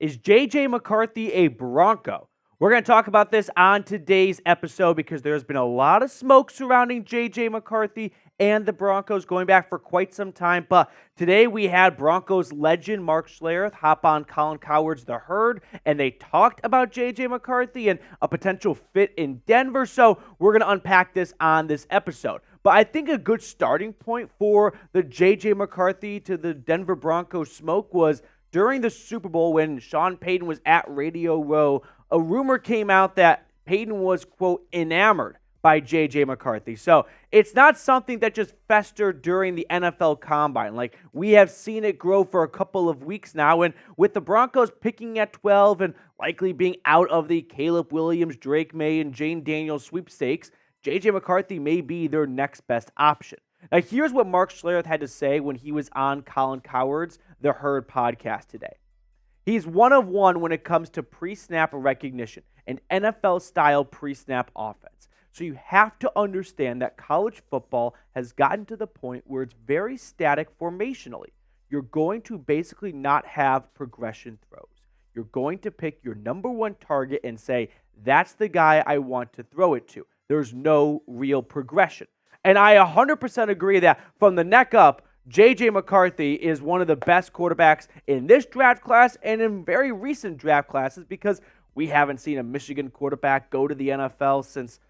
Is JJ McCarthy a Bronco? We're going to talk about this on today's episode because there's been a lot of smoke surrounding JJ McCarthy and the Broncos going back for quite some time. But today we had Broncos legend Mark Schlereth hop on Colin Cowherd's The Herd, and they talked about JJ McCarthy and a potential fit in Denver. So we're going to unpack this on this episode. But I think a good starting point for the JJ McCarthy to the Denver Broncos smoke was during the Super Bowl when Sean Payton was at Radio Row. A rumor came out that Payton was, quote, enamored by J.J. McCarthy. So it's not something that just festered during the NFL Combine. Like, we have seen it grow for a couple of weeks now, and with the Broncos picking at 12 and likely being out of the Caleb Williams, Drake May, and Jane Daniels sweepstakes, J.J. McCarthy may be their next best option. Now, here's what Mark Schlereth had to say when he was on Colin Cowherd's The Herd podcast today. He's one of one when it comes to pre-snap recognition and NFL-style pre-snap offense. So you have to understand that college football has gotten to the point where it's very static formationally. You're going to basically not have progression throws. You're going to pick your number one target and say, that's the guy I want to throw it to. There's no real progression. And I 100% agree that from the neck up, J.J. McCarthy is one of the best quarterbacks in this draft class and in very recent draft classes because we haven't seen a Michigan quarterback go to the NFL since,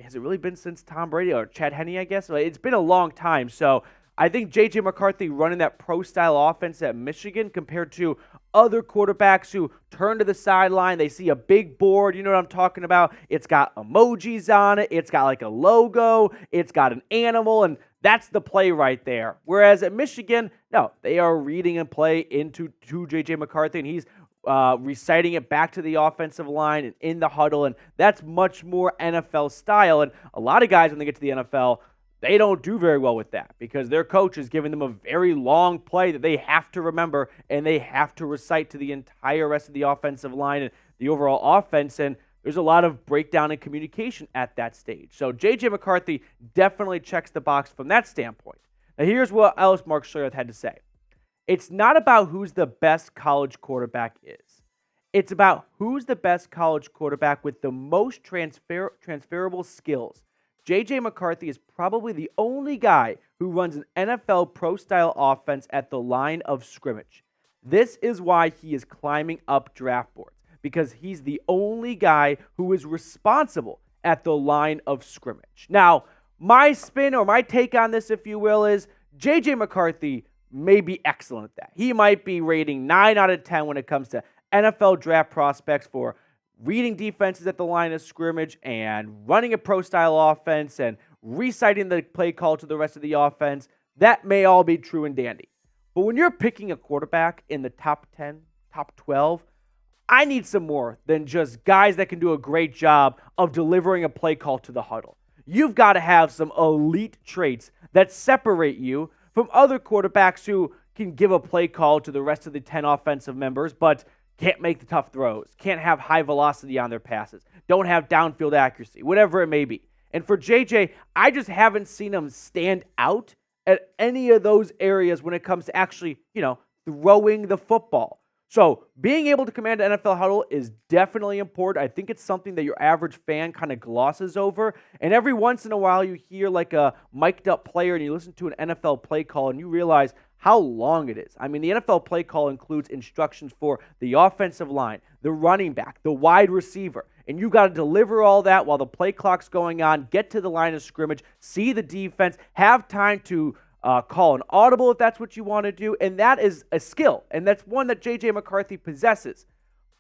has it really been since Tom Brady or Chad Henne, I guess? It's been a long time. So I think J.J. McCarthy running that pro-style offense at Michigan compared to other quarterbacks who turn to the sideline, they see a big board, you know what I'm talking about? It's got emojis on it, it's got like a logo, it's got an animal, and that's the play right there. Whereas at Michigan, no, they are reading a play into J.J. McCarthy, and he's reciting it back to the offensive line and in the huddle, and that's much more NFL style. And a lot of guys, when they get to the NFL, they don't do very well with that because their coach is giving them a very long play that they have to remember and they have to recite to the entire rest of the offensive line and the overall offense. And there's a lot of breakdown in communication at that stage. So J.J. McCarthy definitely checks the box from that standpoint. Now here's what else Mark Schlereth had to say. It's not about who's the best college quarterback is. It's about who's the best college quarterback with the most transferable skills. J.J. McCarthy is probably the only guy who runs an NFL pro-style offense at the line of scrimmage. This is why he is climbing up draft boards, because he's the only guy who is responsible at the line of scrimmage. Now, my spin or my take on this, if you will, is J.J. McCarthy may be excellent at that. He might be rating 9 out of 10 when it comes to NFL draft prospects for reading defenses at the line of scrimmage and running a pro-style offense and reciting the play call to the rest of the offense. That may all be true and dandy. But when you're picking a quarterback in the top 10, top 12, I need some more than just guys that can do a great job of delivering a play call to the huddle. You've got to have some elite traits that separate you from other quarterbacks who can give a play call to the rest of the 10 offensive members, but can't make the tough throws, can't have high velocity on their passes, don't have downfield accuracy, whatever it may be. And for JJ, I just haven't seen him stand out at any of those areas when it comes to actually, throwing the football. So being able to command an NFL huddle is definitely important. I think it's something that your average fan kind of glosses over. And every once in a while you hear like a mic'd up player and you listen to an NFL play call and you realize how long it is. I mean, the NFL play call includes instructions for the offensive line, the running back, the wide receiver. And you got to deliver all that while the play clock's going on, get to the line of scrimmage, see the defense, have time to call an audible if that's what you want to do. And that is a skill. And that's one that J.J. McCarthy possesses.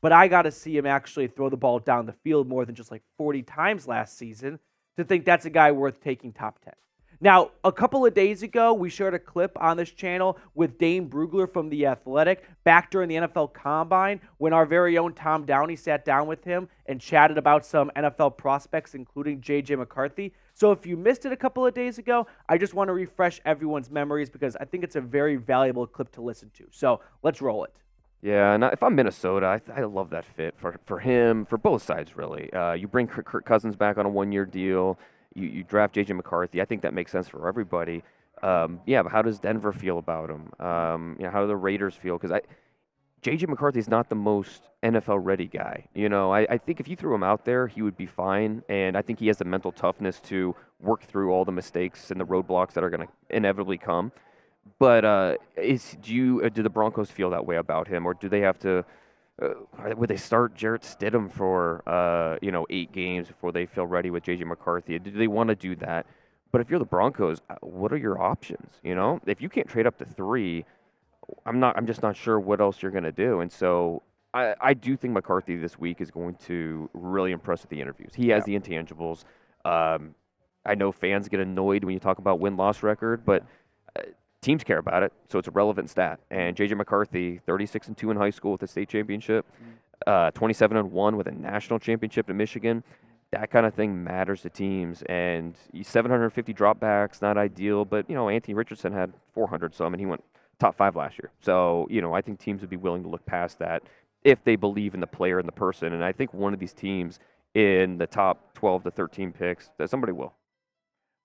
But I got to see him actually throw the ball down the field more than just like 40 times last season to think that's a guy worth taking top 10. Now, a couple of days ago, we shared a clip on this channel with Dane Brugler from The Athletic back during the NFL Combine when our very own Tom Downey sat down with him and chatted about some NFL prospects, including J.J. McCarthy. So if you missed it a couple of days ago, I just want to refresh everyone's memories because I think it's a very valuable clip to listen to. So let's roll it. Yeah, and if I'm Minnesota, I love that fit for him, for both sides, really. You bring Kirk Cousins back on a one-year deal. You draft J.J. McCarthy. I think that makes sense for everybody. But how does Denver feel about him? How do the Raiders feel? Because JJ McCarthy is not the most NFL ready guy. I think if you threw him out there, he would be fine. And I think he has the mental toughness to work through all the mistakes and the roadblocks that are going to inevitably come. But do the Broncos feel that way about him, or do they have to? Would they start Jarrett Stidham for 8 games before they feel ready with JJ McCarthy? Do they want to do that? But if you're the Broncos, what are your options? If you can't trade up to 3, I'm just not sure what else you're going to do. And so I do think McCarthy this week is going to really impress with the interviews. He has the intangibles. I know fans get annoyed when you talk about win-loss record, but teams care about it, so it's a relevant stat. And JJ McCarthy, 36-2 in high school with a state championship, 27-1 with a national championship in Michigan. That kind of thing matters to teams. And 750 dropbacks, not ideal, but Anthony Richardson had 400 some, and he went top 5 last year. So I think teams would be willing to look past that if they believe in the player and the person. And I think one of these teams in the top 12 to 13 picks, that somebody will.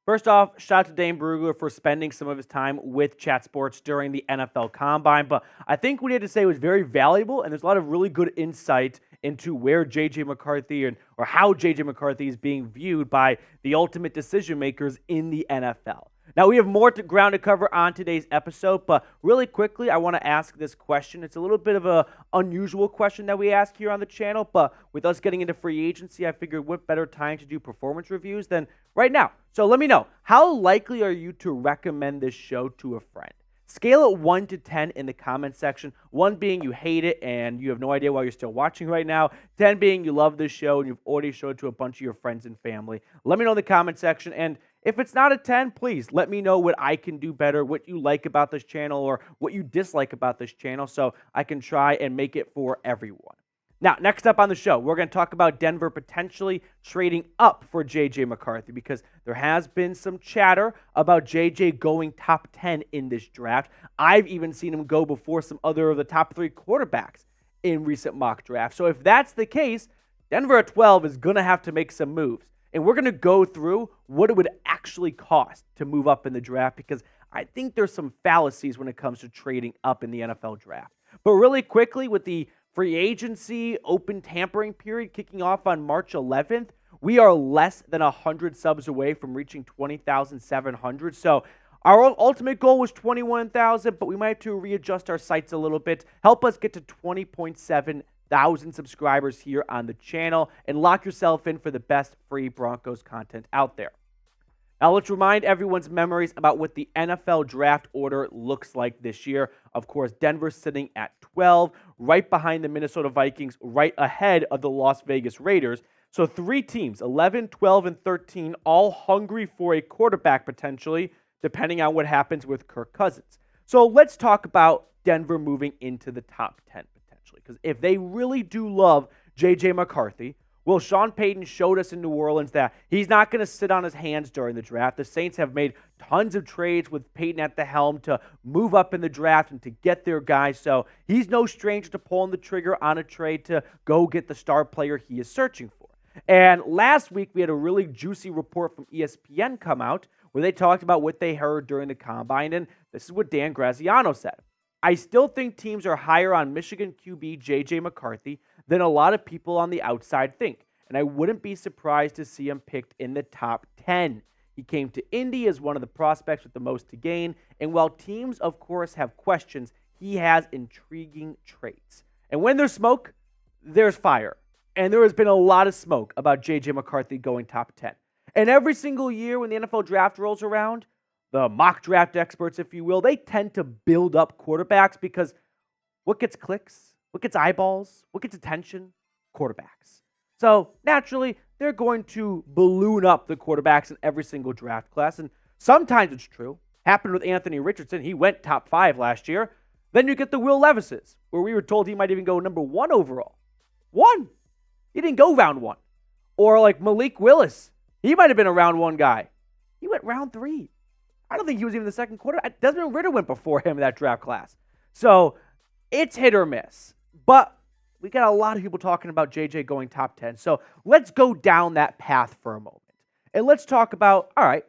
First off, shout out to Dane Brugler for spending some of his time with Chat Sports during the NFL Combine. But I think what he had to say was very valuable, and there's a lot of really good insight into where JJ McCarthy or how JJ McCarthy is being viewed by the ultimate decision makers in the NFL. Now, we have more ground to cover on today's episode, but really quickly, I want to ask this question. It's a little bit of an unusual question that we ask here on the channel, but with us getting into free agency, I figured what better time to do performance reviews than right now. So let me know, how likely are you to recommend this show to a friend? Scale it 1 to 10 in the comment section. 1 being you hate it and you have no idea why you're still watching right now. 10 being you love this show and you've already showed it to a bunch of your friends and family. Let me know in the comment section. And if it's not a 10, please let me know what I can do better, what you like about this channel or what you dislike about this channel so I can try and make it for everyone. Now, next up on the show, we're going to talk about Denver potentially trading up for JJ McCarthy because there has been some chatter about JJ going top 10 in this draft. I've even seen him go before some other of the top 3 quarterbacks in recent mock drafts. So if that's the case, Denver at 12 is going to have to make some moves. And we're going to go through what it would actually cost to move up in the draft because I think there's some fallacies when it comes to trading up in the NFL draft. But really quickly, with the free agency open tampering period kicking off on March 11th, we are less than 100 subs away from reaching 20,700. So our ultimate goal was 21,000, but we might have to readjust our sights a little bit. Help us get to 20.7 thousand subscribers here on the channel and lock yourself in for the best free Broncos content out there. Now let's remind everyone's memories about what the NFL draft order looks like this year. Of course, Denver sitting at 12, right behind the Minnesota Vikings, right ahead of the Las Vegas Raiders. So 3 teams, 11, 12, and 13, all hungry for a quarterback potentially, depending on what happens with Kirk Cousins. So let's talk about Denver moving into the top 10 potentially. Because if they really do love JJ McCarthy, well, Sean Payton showed us in New Orleans that he's not going to sit on his hands during the draft. The Saints have made tons of trades with Payton at the helm to move up in the draft and to get their guys. So he's no stranger to pulling the trigger on a trade to go get the star player he is searching for. And last week, we had a really juicy report from ESPN come out where they talked about what they heard during the Combine. And this is what Dan Graziano said. I still think teams are higher on Michigan QB JJ McCarthy than a lot of people on the outside think, and I wouldn't be surprised to see him picked in the top 10. He came to Indy as one of the prospects with the most to gain, and while teams, of course, have questions, he has intriguing traits. And when there's smoke, there's fire. And there has been a lot of smoke about JJ McCarthy going top 10. And every single year when the NFL draft rolls around, the mock draft experts, if you will, they tend to build up quarterbacks because what gets clicks, what gets eyeballs, what gets attention? Quarterbacks. So naturally, they're going to balloon up the quarterbacks in every single draft class. And sometimes it's true. Happened with Anthony Richardson. He went top 5 last year. Then you get the Will Levises, where we were told he might even go number 1 overall. 1. He didn't go round 1. Or like Malik Willis. He might have been a round 1 guy. He went round 3. I don't think he was even the second quarter. Desmond Ridder went before him in that draft class. So it's hit or miss. But we got a lot of people talking about JJ going top 10. So let's go down that path for a moment. And let's talk about, all right,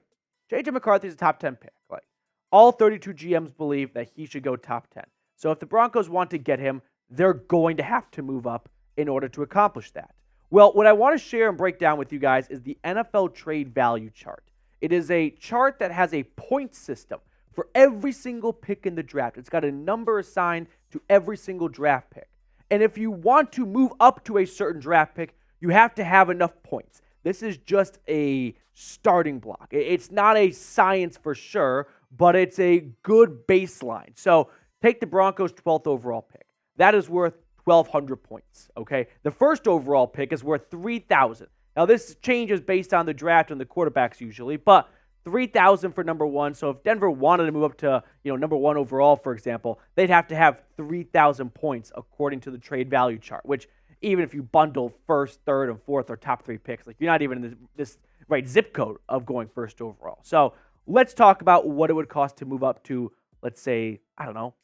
JJ McCarthy is a top 10 pick. Like all 32 GMs believe that he should go top 10. So if the Broncos want to get him, they're going to have to move up in order to accomplish that. Well, what I want to share and break down with you guys is the NFL trade value chart. It is a chart that has a point system for every single pick in the draft. It's got a number assigned to every single draft pick. And if you want to move up to a certain draft pick, you have to have enough points. This is just a starting block. It's not a science for sure, but it's a good baseline. So take the Broncos' 12th overall pick. That is worth 1,200 points, okay? The first overall pick is worth 3,000. Now, this changes based on the draft and the quarterbacks usually, but 3,000 for number one. So if Denver wanted to move up to, number one overall, for example, they'd have to have 3,000 points according to the trade value chart, which even if you bundle first, third, and fourth or top three picks, like you're not even in this right zip code of going first overall. So let's talk about what it would cost to move up to, let's say, I don't know,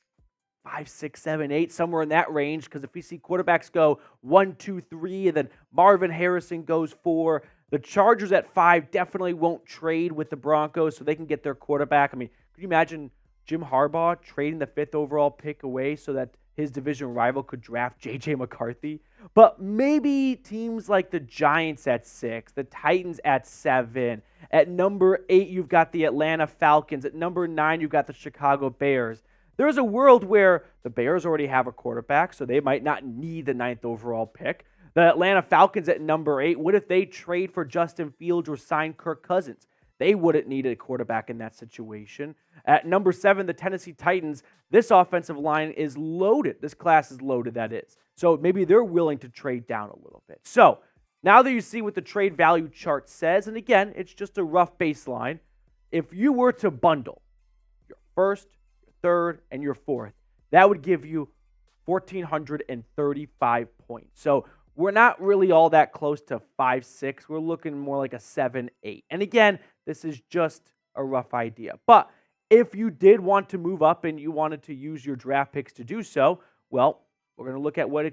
5, 6, 7, 8, somewhere in that range. Because if we see quarterbacks go 1, 2, 3, and then Marvin Harrison goes 4, the Chargers at 5 definitely won't trade with the Broncos so they can get their quarterback. I mean, could you imagine Jim Harbaugh trading the 5th overall pick away so that his division rival could draft JJ McCarthy? But maybe teams like the Giants at 6, the Titans at 7. At number 8, you've got the Atlanta Falcons. At number 9, you've got the Chicago Bears. There's a world where the Bears already have a quarterback, so they might not need the 9th overall pick. The Atlanta Falcons at number 8, what if they trade for Justin Fields or sign Kirk Cousins? They wouldn't need a quarterback in that situation. At number 7, the Tennessee Titans, this offensive line is loaded. This class is loaded, that is. So maybe they're willing to trade down a little bit. So now that you see what the trade value chart says, and again, it's just a rough baseline, if you were to bundle your first, your third, and your fourth, that would give you 1,435 points. So we're not really all that close to 5, 6. We're looking more like a 7, 8. And again, this is just a rough idea. But if you did want to move up and you wanted to use your draft picks to do so, well, we're going to look at where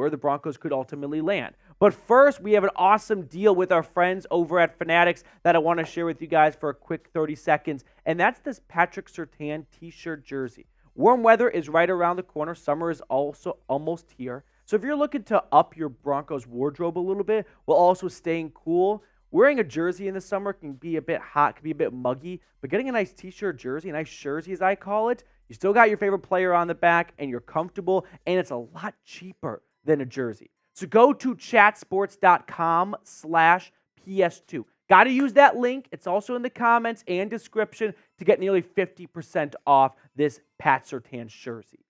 the Broncos could ultimately land. But first, we have an awesome deal with our friends over at Fanatics that I want to share with you guys for a quick 30 seconds. And that's this Patrick Surtain t-shirt jersey. Warm weather is right around the corner. Summer is also almost here. So if you're looking to up your Broncos wardrobe a little bit while also staying cool, wearing a jersey in the summer can be a bit hot, can be a bit muggy, but getting a nice t-shirt jersey, a nice jersey as I call it, you still got your favorite player on the back and you're comfortable, and it's a lot cheaper than a jersey. So go to chatsports.com/PS2. Got to use that link. It's also in the comments and description to get nearly 50% off this Pat Surtain jersey.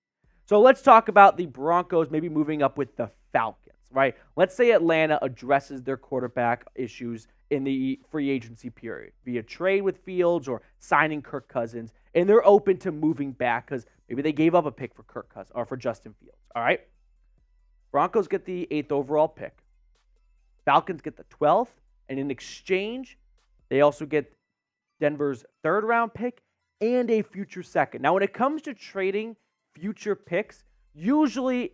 So let's talk about the Broncos maybe moving up with the Falcons, right? Let's say Atlanta addresses their quarterback issues in the free agency period via trade with Fields or signing Kirk Cousins, and they're open to moving back because maybe they gave up a pick for Kirk Cousins or for Justin Fields, all right? Broncos get the 8th overall pick. Falcons get the 12th, and in exchange, they also get Denver's 3rd round pick and a future second. Now, when it comes to trading future picks, usually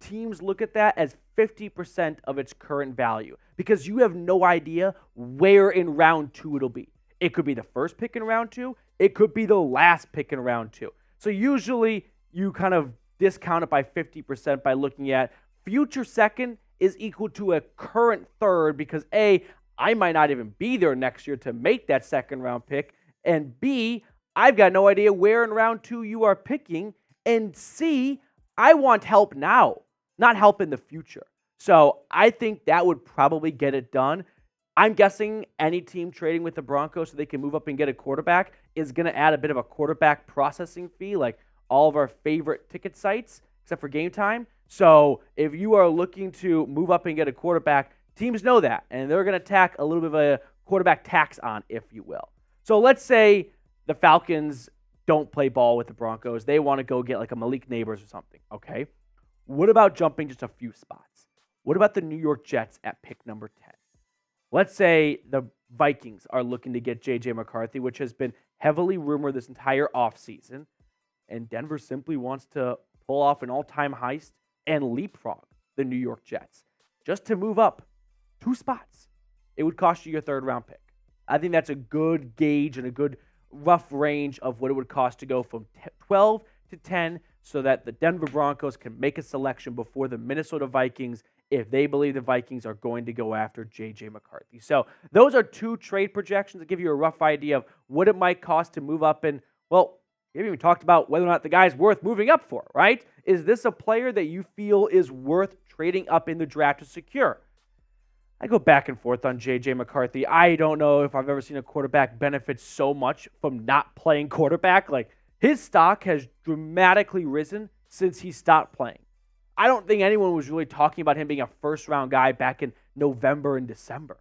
teams look at that as 50% of its current value because you have no idea where in round 2 it'll be. It could be the first pick in round 2. It could be the last pick in round 2. So usually you kind of discount it by 50% by looking at future second is equal to a current third because A, I might not even be there next year to make that second round pick, and B, I've got no idea where in round 2 you are picking, and C, I want help now, not help in the future. So I think that would probably get it done. I'm guessing any team trading with the Broncos so they can move up and get a quarterback is going to add a bit of a quarterback processing fee like all of our favorite ticket sites, except for Game Time. So if you are looking to move up and get a quarterback, teams know that, and they're going to tack a little bit of a quarterback tax on, if you will. So let's say the Falcons don't play ball with the Broncos. They want to go get like a Malik Neighbors or something, okay? What about jumping just a few spots? What about the New York Jets at pick number 10? Let's say the Vikings are looking to get JJ McCarthy, which has been heavily rumored this entire offseason, and Denver simply wants to pull off an all-time heist and leapfrog the New York Jets just to move up 2 spots. It would cost you your 3rd round pick. I think that's a good gauge and a good rough range of what it would cost to go from 12 to 10 so that the Denver Broncos can make a selection before the Minnesota Vikings if they believe the Vikings are going to go after JJ McCarthy. So those are 2 trade projections to give you a rough idea of what it might cost to move up. And, well, we haven't even talked about whether or not the guy's worth moving up for, right? Is this a player that you feel is worth trading up in the draft to secure? I go back and forth on JJ McCarthy. I don't know if I've ever seen a quarterback benefit so much from not playing quarterback. Like, his stock has dramatically risen since he stopped playing. I don't think anyone was really talking about him being a first-round guy back in November and December.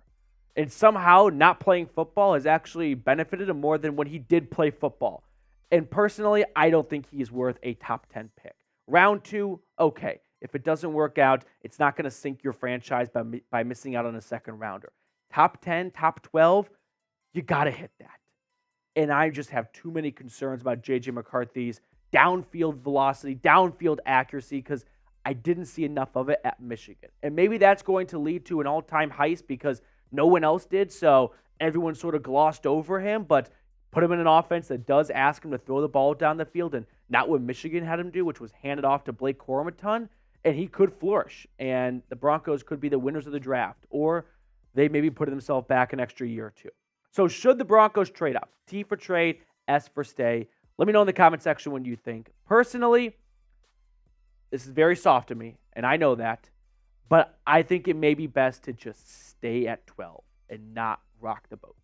And somehow not playing football has actually benefited him more than when he did play football. And personally, I don't think he is worth a top 10 pick. Round 2, okay. If it doesn't work out, it's not going to sink your franchise by missing out on a second rounder. Top 10, top 12, you got to hit that. And I just have too many concerns about JJ McCarthy's downfield velocity, downfield accuracy, because I didn't see enough of it at Michigan. And maybe that's going to lead to an all-time heist because no one else did, so everyone sort of glossed over him, but put him in an offense that does ask him to throw the ball down the field, and not what Michigan had him do, which was hand it off to Blake Corum a ton, and he could flourish, and the Broncos could be the winners of the draft, or they maybe put themselves back an extra year or two. So should the Broncos trade up? T for trade, S for stay. Let me know in the comment section what you think. Personally, this is very soft to me, and I know that, but I think it may be best to just stay at 12 and not rock the boat.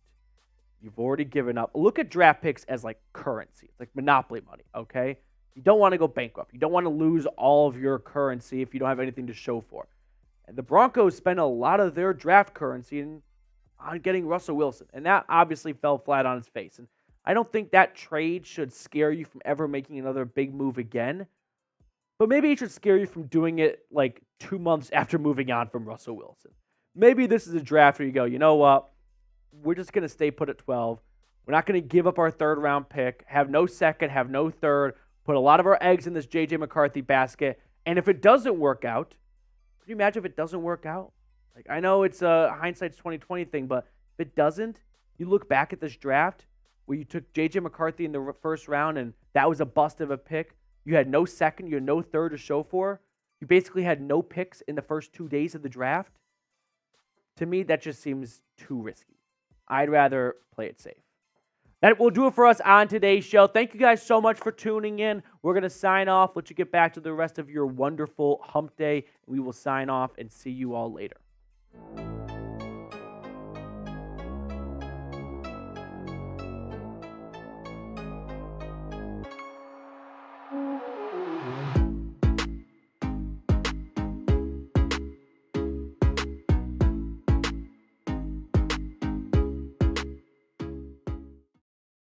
You've already given up. Look at draft picks as like currency. It's like monopoly money, okay? You don't want to go bankrupt. You don't want to lose all of your currency if you don't have anything to show for. And the Broncos spent a lot of their draft currency on getting Russell Wilson, and that obviously fell flat on its face. And I don't think that trade should scare you from ever making another big move again, but maybe it should scare you from doing it like 2 months after moving on from Russell Wilson. Maybe this is a draft where you go, you know what? We're just going to stay put at 12. We're not going to give up our third-round pick, have no second, have no third, put a lot of our eggs in this JJ McCarthy basket. And if it doesn't work out, could you imagine if it doesn't work out? Like, I know it's a hindsight's 2020 thing, but if it doesn't, you look back at this draft where you took JJ McCarthy in the first round and that was a bust of a pick. You had no second, you had no third to show for. You basically had no picks in the first 2 days of the draft. To me, that just seems too risky. I'd rather play it safe. That will do it for us on today's show. Thank you guys so much for tuning in. We're going to sign off, let you get back to the rest of your wonderful hump day. We will sign off and see you all later.